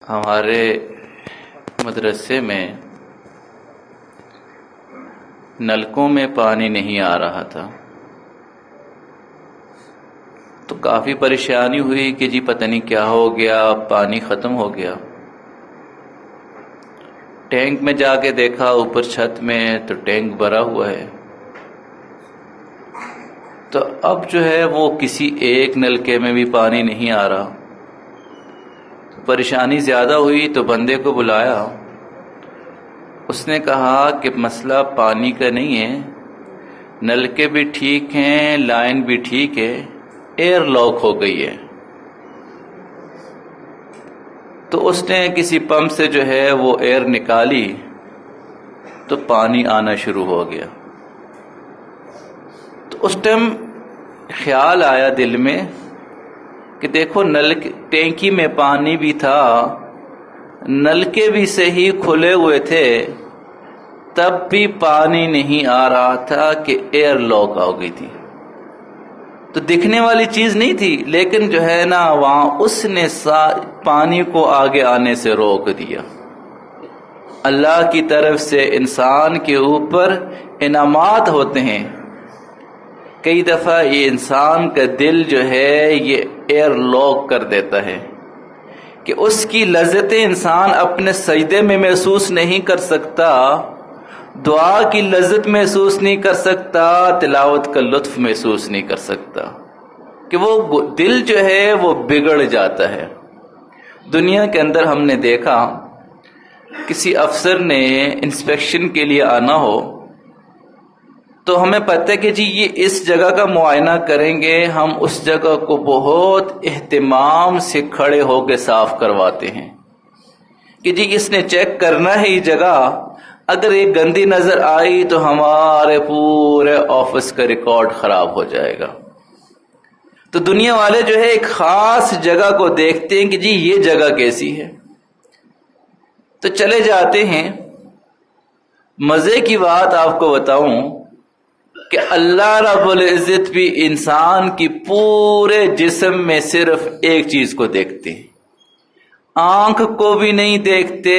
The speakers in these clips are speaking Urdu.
ہمارے مدرسے میں نلکوں میں پانی نہیں آ رہا تھا، تو کافی پریشانی ہوئی کہ جی پتہ نہیں کیا ہو گیا، پانی ختم ہو گیا۔ ٹینک میں جا کے دیکھا اوپر چھت میں تو ٹینک بھرا ہوا ہے، تو اب جو ہے وہ کسی ایک نلکے میں بھی پانی نہیں آ رہا۔ پریشانی زیادہ ہوئی تو بندے کو بلایا، اس نے کہا کہ مسئلہ پانی کا نہیں ہے، نلکے بھی ٹھیک ہیں، لائن بھی ٹھیک ہے، ایئر لاک ہو گئی ہے۔ تو اس نے کسی پمپ سے جو ہے وہ ایئر نکالی تو پانی آنا شروع ہو گیا۔ تو اس ٹائم خیال آیا دل میں کہ دیکھو ٹینکی میں پانی بھی تھا، نلکے بھی صحیح کھلے ہوئے تھے، تب بھی پانی نہیں آ رہا تھا کہ ایئر لاک ہو گئی تھی۔ تو دکھنے والی چیز نہیں تھی، لیکن جو ہے نا وہاں اس نے پانی کو آگے آنے سے روک دیا۔ اللہ کی طرف سے انسان کے اوپر انعامات ہوتے ہیں۔ کئی دفعہ یہ انسان کا دل جو ہے یہ ایئر لاک کر دیتا ہے کہ اس کی لذتیں انسان اپنے سجدے میں محسوس نہیں کر سکتا، دعا کی لذت محسوس نہیں کر سکتا، تلاوت کا لطف محسوس نہیں کر سکتا، کہ وہ دل جو ہے وہ بگڑ جاتا ہے۔ دنیا کے اندر ہم نے دیکھا کسی افسر نے انسپیکشن کے لیے آنا ہو تو ہمیں پتہ ہے کہ جی یہ اس جگہ کا معائنہ کریں گے، ہم اس جگہ کو بہت اہتمام سے کھڑے ہو کے صاف کرواتے ہیں کہ جی اس نے چیک کرنا ہے یہ جگہ، اگر ایک گندی نظر آئی تو ہمارے پورے آفس کا ریکارڈ خراب ہو جائے گا۔ تو دنیا والے جو ہے ایک خاص جگہ کو دیکھتے ہیں کہ جی یہ جگہ کیسی ہے، تو چلے جاتے ہیں۔ مزے کی بات آپ کو بتاؤں کہ اللہ رب العزت بھی انسان کی پورے جسم میں صرف ایک چیز کو دیکھتے ہیں، آنکھ کو بھی نہیں دیکھتے،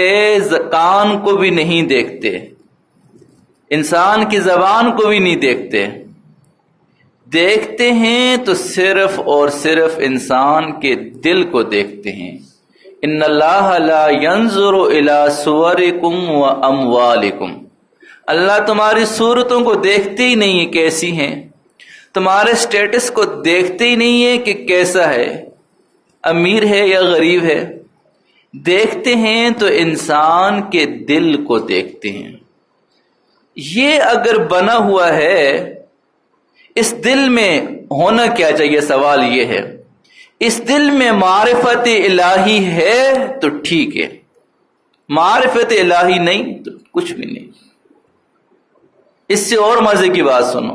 کان کو بھی نہیں دیکھتے، انسان کی زبان کو بھی نہیں دیکھتے، دیکھتے ہیں تو صرف اور صرف انسان کے دل کو دیکھتے ہیں۔ ان اللہ لا ينظر الى صورکم واموالکم، اللہ تمہاری صورتوں کو دیکھتے ہی نہیں ہے کیسی ہیں، تمہارے سٹیٹس کو دیکھتے ہی نہیں ہے کہ کیسا ہے، امیر ہے یا غریب ہے، دیکھتے ہیں تو انسان کے دل کو دیکھتے ہیں۔ یہ اگر بنا ہوا ہے، اس دل میں ہونا کیا چاہیے؟ سوال یہ ہے، اس دل میں معرفت الہی ہے تو ٹھیک ہے، معرفت الہی نہیں تو کچھ بھی نہیں۔ اس سے اور مزے کی بات سنو،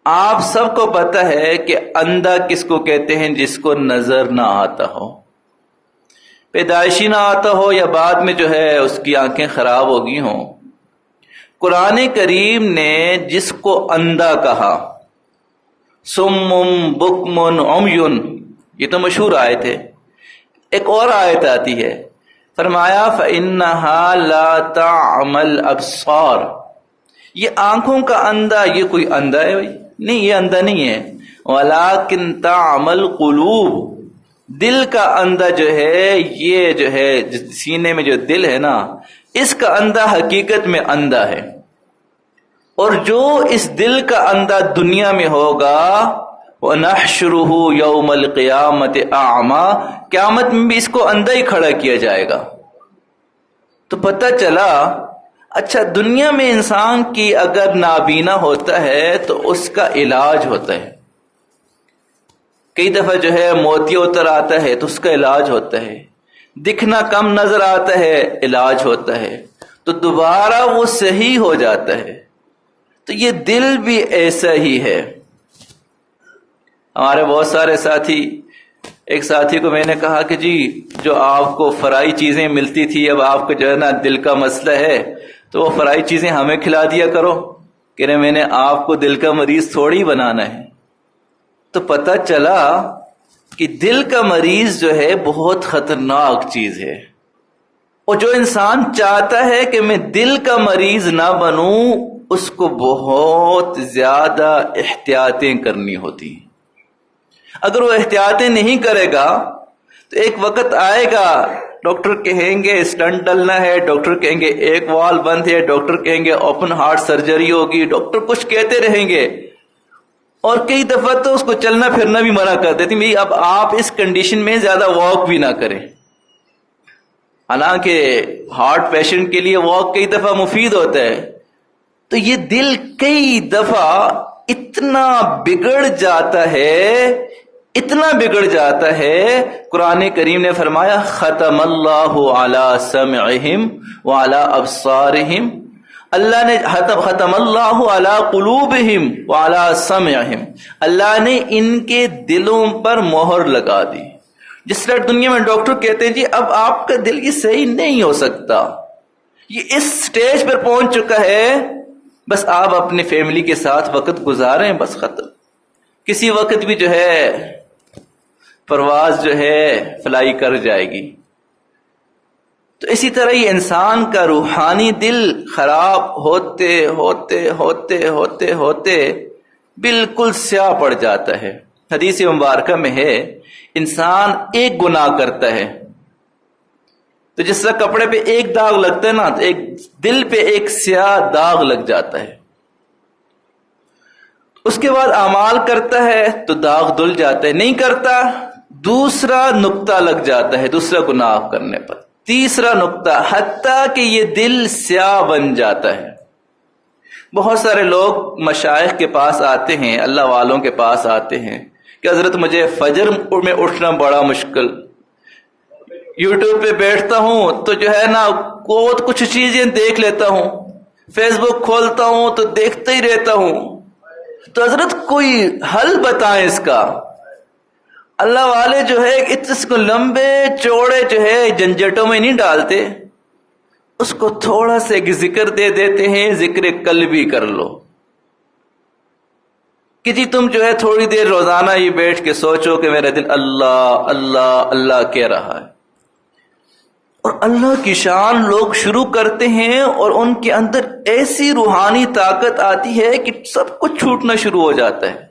آپ سب کو پتہ ہے کہ اندھا کس کو کہتے ہیں؟ جس کو نظر نہ آتا ہو، پیدائشی نہ آتا ہو یا بعد میں جو ہے اس کی آنکھیں خراب ہو گئی ہوں۔ قرآن کریم نے جس کو اندھا کہا، سمم بکمن عمیون، یہ تو مشہور آیت ہے۔ ایک اور آیت آتی ہے، فرمایا فَإِنَّهَا لَا تَعْمَى الْأَبْصَارُ، یہ آنکھوں کا اندھا، یہ کوئی اندھا ہے بھائی؟ نہیں، یہ اندھا نہیں ہے۔ وَلَكِنْ تَعْمَى الْقُلُوبُ، دل کا اندھا جو ہے، یہ جو ہے سینے میں جو دل ہے نا، اس کا اندھا حقیقت میں اندھا ہے۔ اور جو اس دل کا اندھا دنیا میں ہوگا، وَنَحْشُرُهُ يَوْمَ الْقِيَامَةِ أَعْمَى، قیامت میں بھی اس کو اندھا ہی کھڑا کیا جائے گا۔ تو پتہ چلا، اچھا دنیا میں انسان کی اگر نابینا ہوتا ہے تو اس کا علاج ہوتا ہے۔ کئی دفعہ جو ہے موتیا اتر آتا ہے تو اس کا علاج ہوتا ہے، دکھنا کم نظر آتا ہے، علاج ہوتا ہے، تو دوبارہ وہ صحیح ہو جاتا ہے۔ تو یہ دل بھی ایسا ہی ہے۔ ہمارے بہت سارے ساتھی، ایک ساتھی کو میں نے کہا کہ جی جو آپ کو فرائی چیزیں ملتی تھی، اب آپ کو جو ہے نا دل کا مسئلہ ہے تو وہ فرائی چیزیں ہمیں کھلا دیا کرو۔ کہ میں نے آپ کو دل کا مریض تھوڑی بنانا ہے۔ تو پتہ چلا کہ دل کا مریض جو ہے بہت خطرناک چیز ہے، اور جو انسان چاہتا ہے کہ میں دل کا مریض نہ بنوں اس کو بہت زیادہ احتیاطیں کرنی ہوتی ہیں۔ اگر وہ احتیاطیں نہیں کرے گا تو ایک وقت آئے گا ڈاکٹر کہیں گے اسٹنٹ ڈلنا ہے، ڈاکٹر کہیں گے ایک وال بند ہے، ڈاکٹر کہیں گے اوپن ہارٹ سرجری ہوگی، ڈاکٹر کچھ کہتے رہیں گے، اور کئی دفعہ تو اس کو چلنا پھرنا بھی منع کر دیتے ہیں، اب آپ اس کنڈیشن میں زیادہ واک بھی نہ کریں۔ حالانکہ ہارٹ پیشنٹ کے لیے واک کئی دفعہ مفید ہوتا ہے۔ تو یہ دل کئی دفعہ اتنا بگڑ جاتا ہے، قرآن کریم نے فرمایا ختم اللہ علی سمعہم وعلی ابصارہم، اللہ نے ختم اللہ علی قلوبہم وعلی سمعہم، اللہ نے ان کے دلوں پر مہر لگا دی۔ جس طرح دنیا میں ڈاکٹر کہتے ہیں جی اب آپ کا دل یہ صحیح نہیں ہو سکتا، یہ اس سٹیج پر پہنچ چکا ہے، بس آپ اپنے فیملی کے ساتھ وقت گزاریں، بس ختم، کسی وقت بھی جو ہے پرواز جو ہے فلائی کر جائے گی۔ تو اسی طرح یہ انسان کا روحانی دل خراب ہوتے ہوتے ہوتے ہوتے ہوتے بالکل سیاہ پڑ جاتا ہے۔ حدیث مبارکہ میں ہے انسان ایک گناہ کرتا ہے تو جس طرح کپڑے پہ ایک داغ لگتا ہے نا، تو ایک دل پہ ایک سیاہ داغ لگ جاتا ہے، اس کے بعد اعمال کرتا ہے تو داغ دھل جاتا ہے، نہیں کرتا دوسرا نقطہ لگ جاتا ہے، دوسرا گناہ کرنے پر تیسرا نقطہ، حتیٰ کہ یہ دل سیاہ بن جاتا ہے۔ بہت سارے لوگ مشائخ کے پاس آتے ہیں، اللہ والوں کے پاس آتے ہیں کہ حضرت مجھے فجر میں اٹھنا بڑا مشکل، یوٹیوب پہ بیٹھتا ہوں تو جو ہے نا بہت کچھ چیزیں دیکھ لیتا ہوں، فیس بک کھولتا ہوں تو دیکھتا ہی رہتا ہوں، تو حضرت کوئی حل بتائیں اس کا۔ اللہ والے جو ہے اس کو لمبے چوڑے جو ہے جھنجھٹوں میں نہیں ڈالتے، اس کو تھوڑا سا ایک ذکر دے دیتے ہیں، ذکر قلبی کر لو کہ جی تم جو ہے تھوڑی دیر روزانہ یہ بیٹھ کے سوچو کہ میرا دل اللہ اللہ اللہ کہہ رہا ہے، اور اللہ کی شان لوگ شروع کرتے ہیں اور ان کے اندر ایسی روحانی طاقت آتی ہے کہ سب کچھ چھوٹنا شروع ہو جاتا ہے۔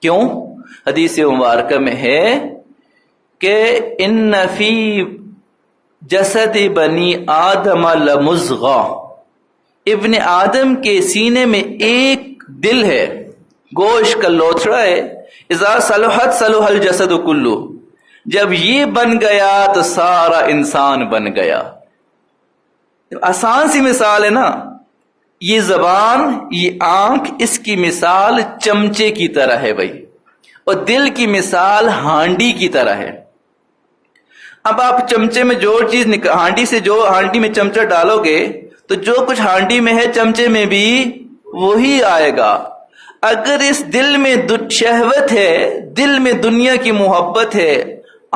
کیوں؟ حدیث مبارکہ میں ہے کہ ان فی جسد بنی آدم لمضغہ، ابن آدم کے سینے میں ایک دل ہے، گوشت کا لوتھڑا ہے، اذا صلحت صلح الجسد کلو، جب یہ بن گیا تو سارا انسان بن گیا۔ آسان سی مثال ہے نا، یہ زبان، یہ آنکھ، اس کی مثال چمچے کی طرح ہے بھائی، اور دل کی مثال ہانڈی کی طرح ہے۔ اب آپ چمچے میں جو چیز ہانڈی میں چمچہ ڈالو گے تو جو کچھ ہانڈی میں ہے چمچے میں بھی وہی آئے گا۔ اگر اس دل میں شہوت ہے، دل میں دنیا کی محبت ہے،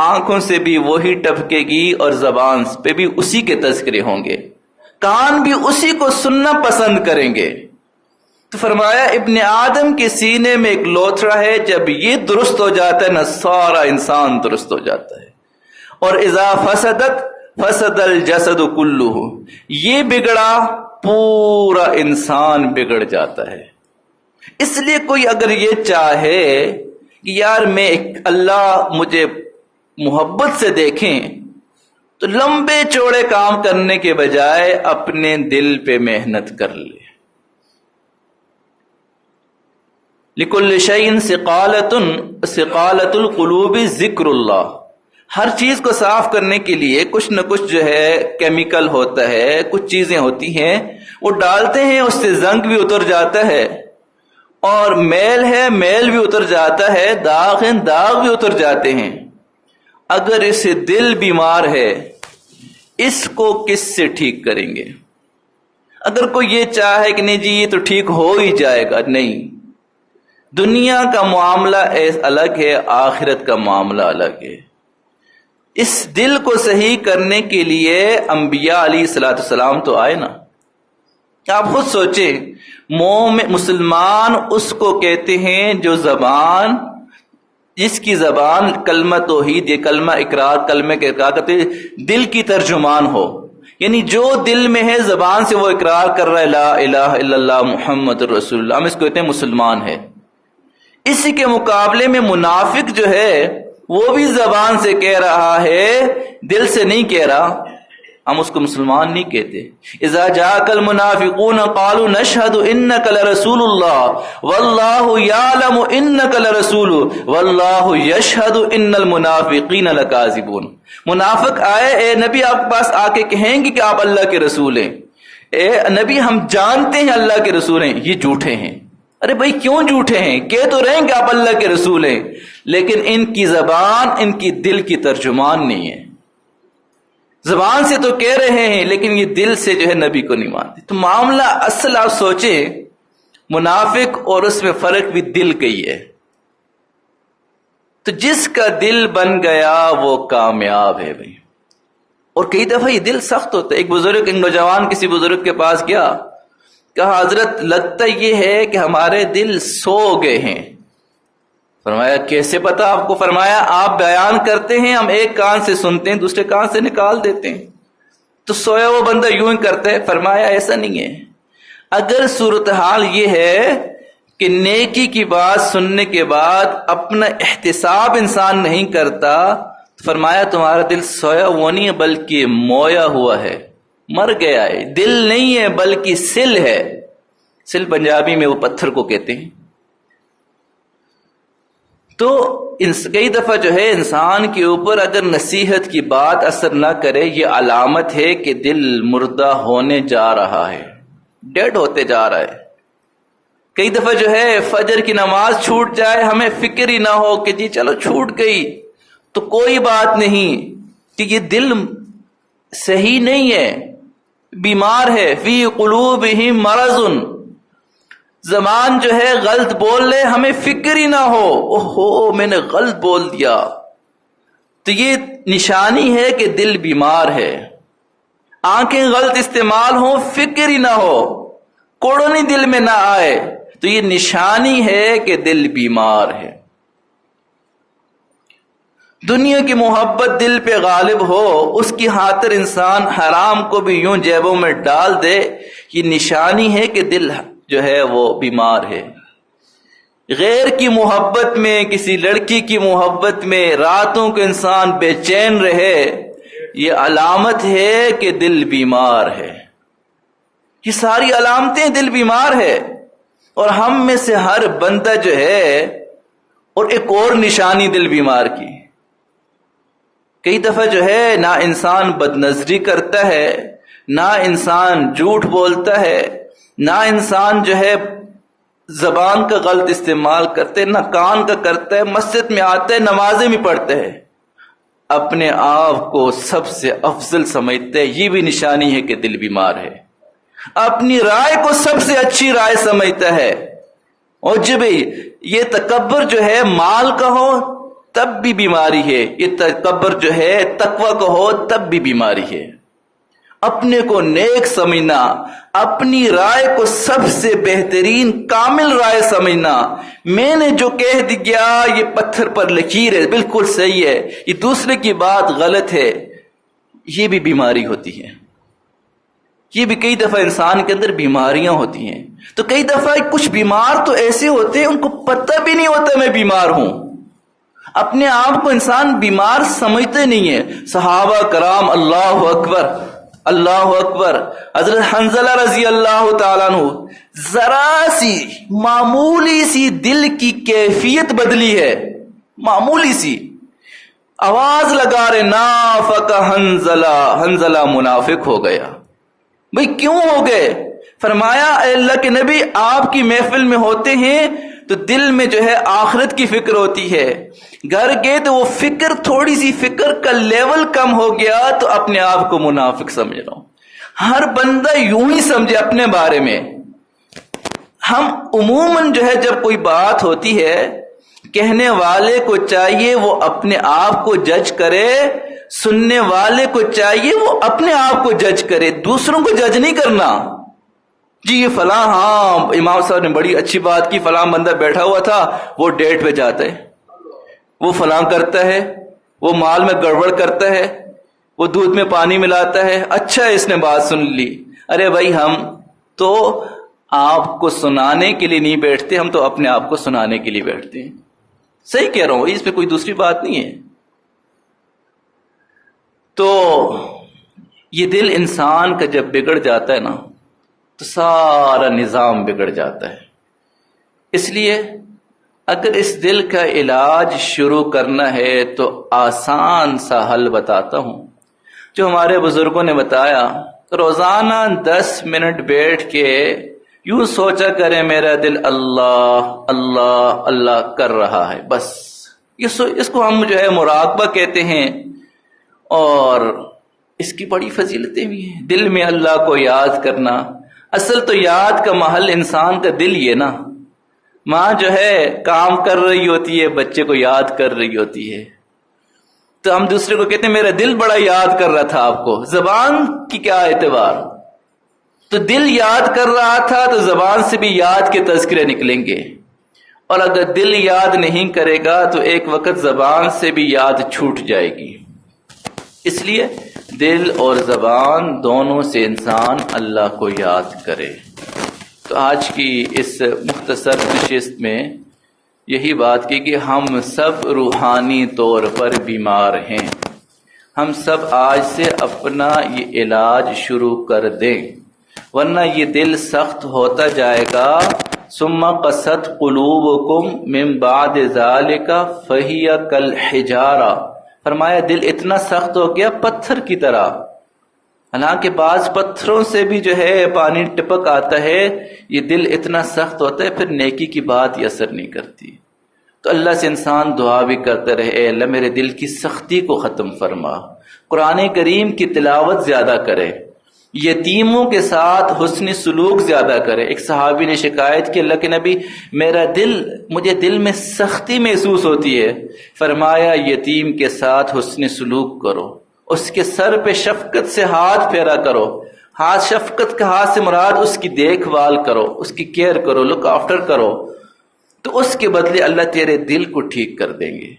آنکھوں سے بھی وہی ٹپکے گی اور زبان پہ بھی اسی کے تذکرے ہوں گے، کان بھی اسی کو سننا پسند کریں گے۔ تو فرمایا ابن آدم کے سینے میں ایک لوتھڑا ہے، جب یہ درست ہو جاتا ہے نا سارا انسان درست ہو جاتا ہے، اور اذا فسدت فسد الجسد کلہ، یہ بگڑا پورا انسان بگڑ جاتا ہے۔ اس لیے کوئی اگر یہ چاہے کہ یار میں اللہ مجھے محبت سے دیکھیں، تو لمبے چوڑے کام کرنے کے بجائے اپنے دل پہ محنت کر لے۔ لِكُلِّ شَيْءٍ ثِقَالَةُ الْقُلُوبِ ذِكْرُ اللَّهِ، ہر چیز کو صاف کرنے کے لیے کچھ نہ کچھ جو ہے کیمیکل ہوتا ہے، کچھ چیزیں ہوتی ہیں، وہ ڈالتے ہیں، اس سے زنگ بھی اتر جاتا ہے، اور میل ہے میل بھی اتر جاتا ہے، داغ ہیں داغ بھی اتر جاتے ہیں۔ اگر اس سے دل بیمار ہے، اس کو کس سے ٹھیک کریں گے؟ اگر کوئی یہ چاہے کہ نہیں جی یہ تو ٹھیک ہو ہی جائے گا، نہیں، دنیا کا معاملہ الگ ہے، آخرت کا معاملہ الگ ہے۔ اس دل کو صحیح کرنے کے لیے انبیاء علیہ الصلوۃ والسلام تو آئے نا۔ آپ خود سوچیں، مسلمان اس کو کہتے ہیں جو زبان جس کی زبان کلمہ توحید یہ کلمہ اقرار کلمہ کے اقرار کرتے دل کی ترجمان ہو، یعنی جو دل میں ہے زبان سے وہ اقرار کر رہا ہے لا الہ الا اللہ محمد رسول اللہ، ہم اس کو کہتے ہیں مسلمان ہے۔ اسی کے مقابلے میں منافق جو ہے وہ بھی زبان سے کہہ رہا ہے، دل سے نہیں کہہ رہا، ہم اس کو مسلمان نہیں کہتے۔ اذا جاءك المنافقون قالوا نشهد انك لرسول الله والله يعلم انك لرسول والله يشهد ان المنافقين لكاذبون۔ منافق آئے اے نبی آپ کے پاس آ کے کہیں گے کہ آپ اللہ کے رسول ہیں، اے نبی ہم جانتے ہیں اللہ کے رسول ہیں، یہ جھوٹے ہیں۔ ارے بھائی کیوں جھوٹے ہیں؟ کہہ تو رہے ہیں کہ آپ اللہ کے رسول ہیں، لیکن ان کی زبان ان کی دل کی ترجمان نہیں ہے۔ زبان سے تو کہہ رہے ہیں لیکن یہ دل سے جو ہے نبی کو نہیں مانتے۔ تو معاملہ اصل آپ سوچیں، منافق اور اس میں فرق بھی دل کا ہی ہے۔ تو جس کا دل بن گیا وہ کامیاب ہے بھائی۔ اور کئی دفعہ یہ دل سخت ہوتا ہے۔ ایک نوجوان کسی بزرگ کے پاس گیا، کہا حضرت لگتا یہ ہے کہ ہمارے دل سو گئے ہیں۔ فرمایا کیسے پتا آپ کو؟ فرمایا آپ بیان کرتے ہیں، ہم ایک کان سے سنتے ہیں دوسرے کان سے نکال دیتے ہیں، تو سویا وہ بندہ یوں ہی کرتا ہے۔ فرمایا ایسا نہیں ہے، اگر صورتحال یہ ہے کہ نیکی کی بات سننے کے بعد اپنا احتساب انسان نہیں کرتا، فرمایا تمہارا دل سویا وہ نہیں ہے بلکہ مویا ہوا ہے، مر گیا ہے۔ دل نہیں ہے بلکہ سل ہے۔ سل پنجابی میں وہ پتھر کو کہتے ہیں۔ تو کئی دفعہ جو ہے انسان کے اوپر اگر نصیحت کی بات اثر نہ کرے، یہ علامت ہے کہ دل مردہ ہونے جا رہا ہے، ڈیڈ ہوتے جا رہا ہے۔ کئی دفعہ جو ہے فجر کی نماز چھوٹ جائے، ہمیں فکر ہی نہ ہو کہ جی چلو چھوٹ گئی تو کوئی بات نہیں، کہ یہ دل صحیح نہیں ہے، بیمار ہے۔ فی قلوبہم مرض، زبان جو ہے غلط بول لے، ہمیں فکر ہی نہ ہو اوہو میں نے غلط بول دیا، تو یہ نشانی ہے کہ دل بیمار ہے۔ آنکھیں غلط استعمال ہو، فکر ہی نہ ہو، کوڑنی دل میں نہ آئے، تو یہ نشانی ہے کہ دل بیمار ہے۔ دنیا کی محبت دل پہ غالب ہو، اس کی خاطر انسان حرام کو بھی یوں جیبوں میں ڈال دے، یہ نشانی ہے کہ دل جو ہے وہ بیمار ہے۔ غیر کی محبت میں، کسی لڑکی کی محبت میں راتوں کو انسان بے چین رہے، یہ علامت ہے کہ دل بیمار ہے۔ یہ ساری علامتیں دل بیمار ہے۔ اور ہم میں سے ہر بندہ جو ہے، اور ایک اور نشانی دل بیمار کی، کئی دفعہ جو ہے نہ انسان بد نظری کرتا ہے، نہ انسان جھوٹ بولتا ہے، نہ انسان جو ہے زبان کا غلط استعمال کرتے، نہ کان کا کرتا ہے، مسجد میں آتا ہے، نمازیں بھی پڑھتا ہے، اپنے آپ کو سب سے افضل سمجھتا ہے، یہ بھی نشانی ہے کہ دل بیمار ہے۔ اپنی رائے کو سب سے اچھی رائے سمجھتا ہے، اور جب یہ تکبر جو ہے مال کا ہو تب بھی بیماری ہے، یہ تکبر جو ہے تقوی کا ہو تب بھی بیماری ہے۔ اپنے کو نیک سمجھنا، اپنی رائے کو سب سے بہترین کامل رائے سمجھنا، میں نے جو کہہ دیا یہ پتھر پر لکیر ہے، بالکل صحیح ہے، یہ دوسرے کی بات غلط ہے، یہ بھی بیماری ہوتی ہے۔ یہ بھی کئی دفعہ انسان کے اندر بیماریاں ہوتی ہیں۔ تو کئی دفعہ کچھ بیمار تو ایسے ہوتے ہیں ان کو پتہ بھی نہیں ہوتا میں بیمار ہوں، اپنے آپ کو انسان بیمار سمجھتے نہیں ہے۔ صحابہ کرام اللہ اکبر اللہ اکبر، حضرت حنظلہ رضی اللہ تعالیٰ عنہ ذرا سی معمولی سی دل کی کیفیت بدلی ہے، معمولی سی آواز لگا رہے نافق حنظلہ، حنظلہ منافق ہو گیا۔ بھئی کیوں ہو گئے؟ فرمایا اے اللہ کے نبی آپ کی محفل میں ہوتے ہیں تو دل میں جو ہے آخرت کی فکر ہوتی ہے، گھر گئے تو وہ فکر، تھوڑی سی فکر کا لیول کم ہو گیا تو اپنے آپ کو منافق سمجھ رہا ہوں۔ ہر بندہ یوں ہی سمجھے اپنے بارے میں۔ ہم عموماً جو ہے جب کوئی بات ہوتی ہے، کہنے والے کو چاہیے وہ اپنے آپ کو جج کرے، سننے والے کو چاہیے وہ اپنے آپ کو جج کرے، دوسروں کو جج نہیں کرنا۔ جی یہ فلاں، ہاں امام صاحب نے بڑی اچھی بات کی، فلاں بندہ بیٹھا ہوا تھا وہ ڈیٹ پہ جاتا ہے، وہ فلاں کرتا ہے، وہ مال میں گڑبڑ کرتا ہے، وہ دودھ میں پانی ملاتا ہے، اچھا اس نے بات سن لی۔ ارے بھائی، ہم تو آپ کو سنانے کے لیے نہیں بیٹھتے، ہم تو اپنے آپ کو سنانے کے لیے بیٹھتے ہیں۔ صحیح کہہ رہا ہوں، اس پہ کوئی دوسری بات نہیں ہے۔ تو یہ دل انسان کا جب بگڑ جاتا ہے نا تو سارا نظام بگڑ جاتا ہے۔ اس لیے اگر اس دل کا علاج شروع کرنا ہے تو آسان سا حل بتاتا ہوں، جو ہمارے بزرگوں نے بتایا۔ روزانہ 10 منٹ بیٹھ کے یوں سوچا کرے میرا دل اللہ اللہ اللہ کر رہا ہے، بس اس کو ہم جو ہے مراقبہ کہتے ہیں، اور اس کی بڑی فضیلتیں بھی ہیں۔ دل میں اللہ کو یاد کرنا، اصل تو یاد کا محل انسان کا دل ہی ہے نا۔ ماں جو ہے کام کر رہی ہوتی ہے، بچے کو یاد کر رہی ہوتی ہے، تو ہم دوسرے کو کہتے ہیں میرا دل بڑا یاد کر رہا تھا آپ کو۔ زبان کی کیا اعتبار؟ تو دل یاد کر رہا تھا تو زبان سے بھی یاد کے تذکرے نکلیں گے، اور اگر دل یاد نہیں کرے گا تو ایک وقت زبان سے بھی یاد چھوٹ جائے گی۔ اس لیے دل اور زبان دونوں سے انسان اللہ کو یاد کرے۔ تو آج کی اس مختصر نشست میں یہی بات کی کہ ہم سب روحانی طور پر بیمار ہیں۔ ہم سب آج سے اپنا یہ علاج شروع کر دیں، ورنہ یہ دل سخت ہوتا جائے گا۔ ثم قست قلوبکم من بعد ذالک فہی کالحجارہ، فرمایا دل اتنا سخت ہو گیا پتھر کی طرح۔ حالانکہ بعض پتھروں سے بھی جو ہے پانی ٹپک آتا ہے، یہ دل اتنا سخت ہوتا ہے پھر نیکی کی بات یہ اثر نہیں کرتی۔ تو اللہ سے انسان دعا بھی کرتا رہے، اے اللہ میرے دل کی سختی کو ختم فرما۔ قرآن کریم کی تلاوت زیادہ کرے، یتیموں کے ساتھ حسن سلوک زیادہ کرے۔ ایک صحابی نے شکایت کی، اللہ کے نبی مجھے دل میں سختی محسوس ہوتی ہے۔ فرمایا یتیم کے ساتھ حسن سلوک کرو، اس کے سر پہ شفقت سے ہاتھ پھیرا کرو۔ شفقت کا ہاتھ سے مراد اس کی دیکھ بھال کرو، اس کی کیئر کرو، لک آفٹر کرو، تو اس کے بدلے اللہ تیرے دل کو ٹھیک کر دیں گے۔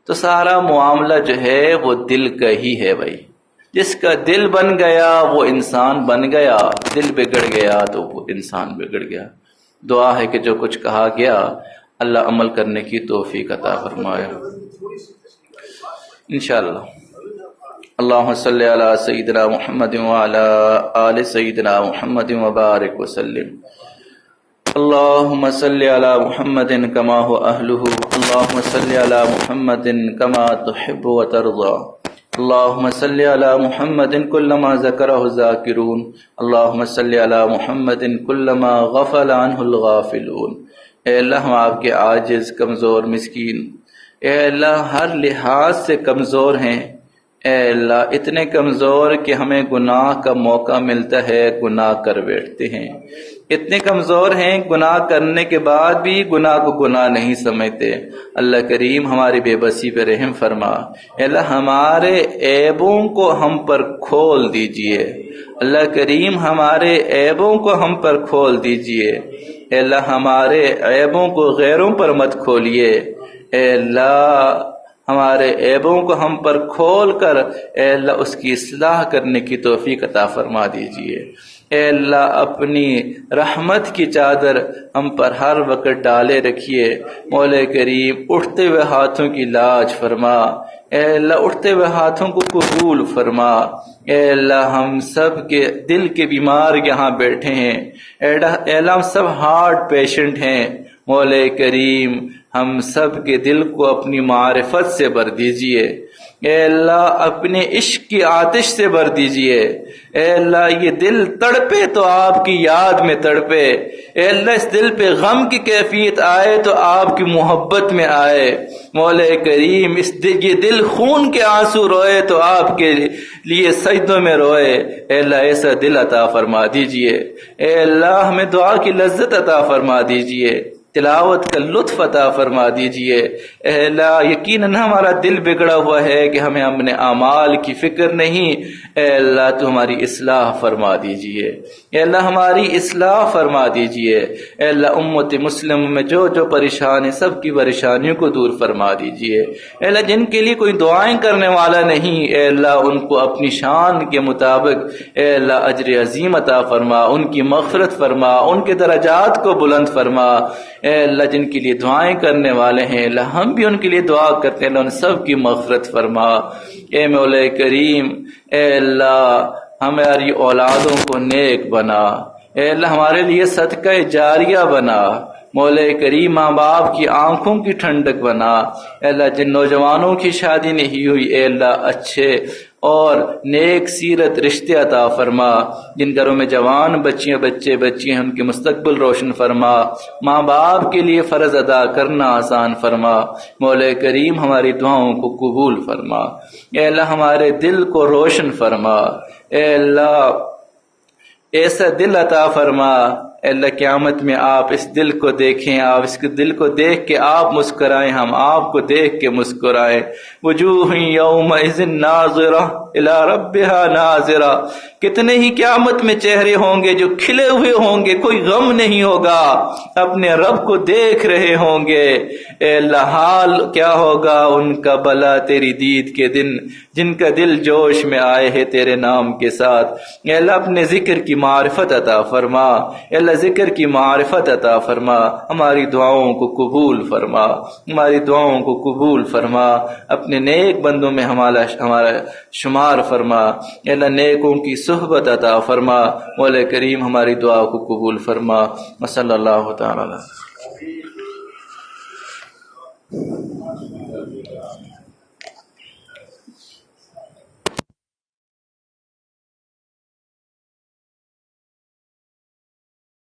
تو سارا معاملہ جو ہے وہ دل کا ہی ہے بھائی۔ جس کا دل بن گیا وہ انسان بن گیا، دل بگڑ گیا تو وہ انسان بگڑ گیا۔ دعا ہے کہ جو کچھ کہا گیا اللہ عمل کرنے کی توفیق عطا فرمائے انشاءاللہ۔ اللہم صلی علی سیدنا محمد وعلی آل سیدنا محمد وبارک وسلم۔ اللہم صلی علی محمد کما هو اہلہ، اللہم صلی علی محمد کما تحب وترضى، اللہم صلی علی محمد کلما ذکرہ الذاکرون، اللہم صلی علی محمد کلما غفل عنہ الغافلون۔ اے اللہ ہم آپ کے عاجز، کمزور، مسکین، اے اللہ ہر لحاظ سے کمزور ہیں۔ اے اللہ اتنے کمزور کہ ہمیں گناہ کا موقع ملتا ہے گناہ کر بیٹھتے ہیں، اتنے کمزور ہیں گناہ کرنے کے بعد بھی گناہ کو گناہ نہیں سمجھتے۔ اللہ کریم ہماری بے بسی پہ رحم فرما۔ اے اللہ ہمارے عیبوں کو ہم پر کھول دیجئے، اللہ کریم ہمارے عیبوں کو ہم پر کھول دیجئے۔ اے اللہ ہمارے عیبوں کو غیروں پر مت کھولیے، اے اللہ ہمارے عیبوں کو ہم پر کھول کر اے اللہ اس کی اصلاح کرنے کی توفیق عطا فرما دیجئے۔ اے اللہ اپنی رحمت کی چادر ہم پر ہر وقت ڈالے رکھیے۔ مولا کریم اٹھتے ہوئے ہاتھوں کی لاج فرما، اے اللہ اٹھتے ہوئے ہاتھوں کو قبول فرما۔ اے اللہ ہم سب کے دل کے بیمار یہاں بیٹھے ہیں، اے اللہ ہم سب ہارٹ پیشنٹ ہیں، مولا کریم ہم سب کے دل کو اپنی معرفت سے بھر دیجئے۔ اے اللہ اپنے عشق کی آتش سے بھر دیجئے۔ اے اللہ یہ دل تڑپے تو آپ کی یاد میں تڑپے، اے اللہ اس دل پہ غم کی کیفیت آئے تو آپ کی محبت میں آئے۔ مولا کریم یہ دل خون کے آنسو روئے تو آپ کے لیے سجدوں میں روئے۔ اے اللہ ایسا دل عطا فرما دیجئے، اے اللہ ہمیں دعا کی لذت عطا فرما دیجئے۔ تلاوت کا لطف عطا فرما دیجئے۔ اے اللہ یقیناً ہمارا دل بگڑا ہوا ہے کہ ہمیں اپنے اعمال کی فکر نہیں، اے اللہ تو ہماری اصلاح فرما دیجئے، اے اللہ ہماری اصلاح فرما دیجئے، اے اللہ امت مسلم میں جو جو پریشان ہے سب کی پریشانیوں کو دور فرما دیجئے، اے اللہ جن کے لیے کوئی دعائیں کرنے والا نہیں، اے اللہ ان کو اپنی شان کے مطابق اے اللہ اجر عظیم عطا فرما، ان کی مغفرت فرما، ان کے درجات کو بلند فرما، اے اللہ جن کے لیے دعائیں کرنے والے ہیں اللہ ہم بھی ان کے لیے دعا کرتے ہیں، اللہ ان سب کی مغفرت فرما۔ اے مولا کریم، اے اللہ ہماری اولادوں کو نیک بنا، اے اللہ ہمارے لیے صدقہ جاریہ بنا، مولا کریم ماں باپ کی آنکھوں کی ٹھنڈک بنا، اے اللہ جن نوجوانوں کی شادی نہیں ہوئی اے اللہ اچھے اور نیک سیرت رشتے عطا فرما، جن گھروں میں جوان بچیاں بچے ہیں ان کے مستقبل روشن فرما، ماں باپ کے لیے فرض ادا کرنا آسان فرما، مولا کریم ہماری دعاؤں کو قبول فرما، اے اللہ ہمارے دل کو روشن فرما، اے اللہ ایسا دل عطا فرما، اے اللہ قیامت میں آپ اس دل کو دیکھیں، آپ اس کے دل کو دیکھ کے آپ مسکرائیں، ہم آپ کو دیکھ کے مسکرائیں۔ وجوہ یومئذ ناظرہ الی ربہا ناظرہ، کتنے ہی قیامت میں چہرے ہوں گے جو کھلے ہوئے ہوں گے، کوئی غم نہیں ہوگا، اپنے رب کو دیکھ رہے ہوں گے۔ اے اللہ حال کیا ہوگا ان کا بھلا تیری دید کے دن، جن کا دل جوش میں آئے ہے تیرے نام کے ساتھ۔ اے اللہ اپنے ذکر کی معرفت عطا فرما، اے اللہ ذکر کی معرفت عطا فرما، ہماری دعاؤں کو قبول فرما، ہماری دعاؤں کو قبول فرما، اپنے نیک بندوں میں ہمارا شمار فرما، اے اللہ نیکوں کی صحبت عطا فرما، مولا کریم ہماری دعا کو قبول فرما۔ صلی اللہ تعالی علیہ